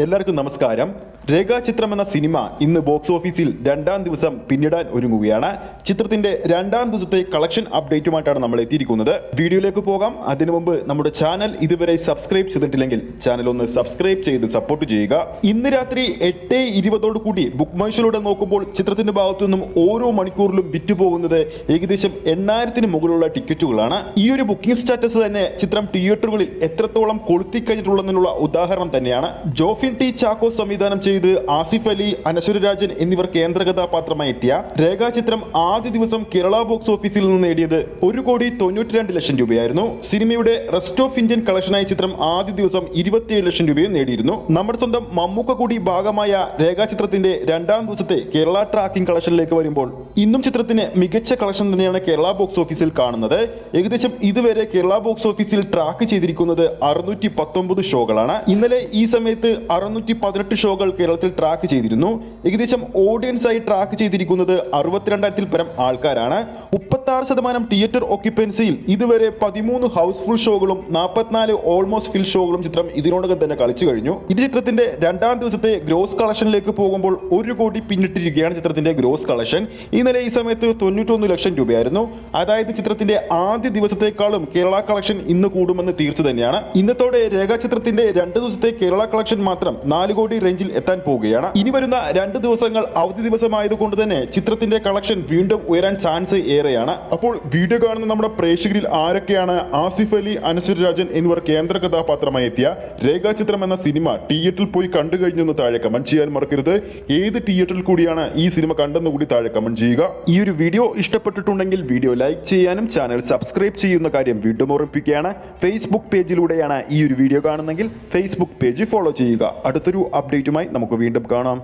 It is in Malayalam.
എല്ലാവർക്കും നമസ്കാരം. രേഖാചിത്രം എന്ന സിനിമ ഇന്ന് ബോക്സ് ഓഫീസിൽ രണ്ടാം ദിവസം പിന്നിടാൻ ഒരുങ്ങുകയാണ്. ചിത്രത്തിന്റെ രണ്ടാം ദിവസത്തെ കളക്ഷൻ അപ്ഡേറ്റുമായിട്ടാണ് നമ്മൾ എത്തിയിരിക്കുന്നത്. വീഡിയോയിലേക്ക് പോകാം. അതിനു മുമ്പ് നമ്മുടെ ചാനൽ ഇതുവരെ സബ്സ്ക്രൈബ് ചെയ്തിട്ടില്ലെങ്കിൽ ചാനൽ ഒന്ന് സബ്സ്ക്രൈബ് ചെയ്ത് സപ്പോർട്ട് ചെയ്യുക. ഇന്ന് രാത്രി 8:20 കൂടി ബുക്ക് മൈ ഷോയിലൂടെ നോക്കുമ്പോൾ ചിത്രത്തിന്റെ ഭാഗത്തു നിന്നും ഓരോ മണിക്കൂറിലും വിറ്റുപോകുന്നത് ഏകദേശം 8,000-ന് മുകളിലുള്ള ടിക്കറ്റുകളാണ്. ഈ ഒരു ബുക്കിംഗ് സ്റ്റാറ്റസ് തന്നെ ചിത്രം തിയേറ്ററുകളിൽ എത്രത്തോളം കൊളുത്തിക്കഴിഞ്ഞിട്ടുള്ളതിനുള്ള ഉദാഹരണം തന്നെയാണ്. ജോഫിൻ ടി ചാക്കോ സംവിധാനം ചെയ്ത് ആസിഫ് അലി, അനശ്വര രാജൻ എന്നിവർ കേന്ദ്ര കഥാപാത്രമായി എത്തിയ രേഖാചിത്രം ആദ്യ ദിവസം കേരള ബോക്സ് ഓഫീസിൽ നിന്ന് നേടിയത് 1,92 ലക്ഷം രൂപയായിരുന്നു. സിനിമയുടെ റെസ്റ്റ് ഓഫ് ഇന്ത്യൻ കളക്ഷനായി ചിത്രം ആദ്യ ദിവസം 27 ലക്ഷം രൂപയും നേടിയിരുന്നു. നമ്മുടെ സ്വന്തം മമ്മൂക്ക കൂടി ഭാഗമായ രേഖാചിത്രത്തിന്റെ രണ്ടാം ദിവസത്തെ കേരള ട്രാക്കിംഗ് കളക്ഷനിലേക്ക് വരുമ്പോൾ ഇന്നും ചിത്രത്തിന് മികച്ച കളക്ഷൻ തന്നെയാണ് കേരള ബോക്സ് ഓഫീസിൽ കാണുന്നത്. ഏകദേശം ഇതുവരെ കേരള ബോക്സ് ഓഫീസിൽ ട്രാക്ക് ചെയ്തിരിക്കുന്നത് 619 ഷോകളാണ്. ഇന്നലെ ഈ സമയത്ത് 618 ഷോകൾ കേരളത്തിൽ ട്രാക്ക് ചെയ്തിരുന്നു. ഏകദേശം ഓഡിയൻസ് ആയി ട്രാക്ക് ചെയ്തിരിക്കുന്നത് 62,000-ൽ പരം ആൾക്കാരാണ്. 36% തിയേറ്റർ ഓക്യുപ്പൻസിയിൽ ഇതുവരെ 13 ഹൗസ്ഫുൾ ഷോകളും 44 ഓൾമോസ്റ്റ് ഫിൽ ഷോകളും ചിത്രം ഇതിനോടകം തന്നെ കളിച്ചു കഴിഞ്ഞു. ഇത് ചിത്രത്തിന്റെ രണ്ടാം ദിവസത്തെ ഗ്രോസ് കളക്ഷനിലേക്ക് പോകുമ്പോൾ 1 കോടി പിന്നിട്ടിരിക്കുകയാണ് ചിത്രത്തിന്റെ ഗ്രോസ് കളക്ഷൻ. ഇന്നലെ ഈ സമയത്ത് 91 ലക്ഷം രൂപയായിരുന്നു. അതായത് ചിത്രത്തിന്റെ ആദ്യ ദിവസത്തെക്കാളും കേരള കളക്ഷൻ ഇന്ന് കൂടുമെന്ന് തീർച്ച തന്നെയാണ്. ഇന്നത്തോടെ രേഖാചിത്രത്തിന്റെ 2 ദിവസത്തെ കേരള കളക്ഷൻ മാത്രം 4 കോടി റേഞ്ചിൽ എത്താൻ പോവുകയാണ്. ഇനി വരുന്ന 2 ദിവസങ്ങൾ അവധി ദിവസമായതുകൊണ്ട് തന്നെ ചിത്രത്തിന്റെ കളക്ഷൻ വീണ്ടും ഉയരാൻ ചാൻസ് ഏറെയാണ്. അപ്പോൾ വീഡിയോ കാണുന്ന നമ്മുടെ പ്രേക്ഷകരിൽ ആരൊക്കെയാണ് ആസിഫ് അലി, അനശ്വര രാജൻ എന്നിവർ കേന്ദ്ര കഥാപാത്രമായി എത്തിയ രേഖാചിത്രം എന്ന സിനിമ തിയേറ്ററിൽ പോയി കണ്ടു കഴിഞ്ഞെന്ന് താഴെ കമന്റ് ചെയ്യാൻ മറക്കരുത്. ഏത് തിയേറ്ററിൽ കൂടിയാണ് ഈ സിനിമ കണ്ടെന്ന് കൂടി താഴെ കമന്റ് ചെയ്യുക. ഈ ഒരു വീഡിയോ ഇഷ്ടപ്പെട്ടിട്ടുണ്ടെങ്കിൽ വീഡിയോ ലൈക്ക് ചെയ്യാനും ചാനൽ സബ്സ്ക്രൈബ് ചെയ്യുന്ന കാര്യം വീണ്ടും ഓർമ്മിപ്പിക്കുകയാണ്. ഫേസ്ബുക്ക് പേജിലൂടെയാണ് ഈ ഒരു വീഡിയോ കാണുന്നെങ്കിൽ ഫേസ്ബുക്ക് പേജ് ഫോളോ ചെയ്യുക. അടുത്തൊരു അപ്ഡേറ്റുമായി നമുക്ക് വീണ്ടും കാണാം.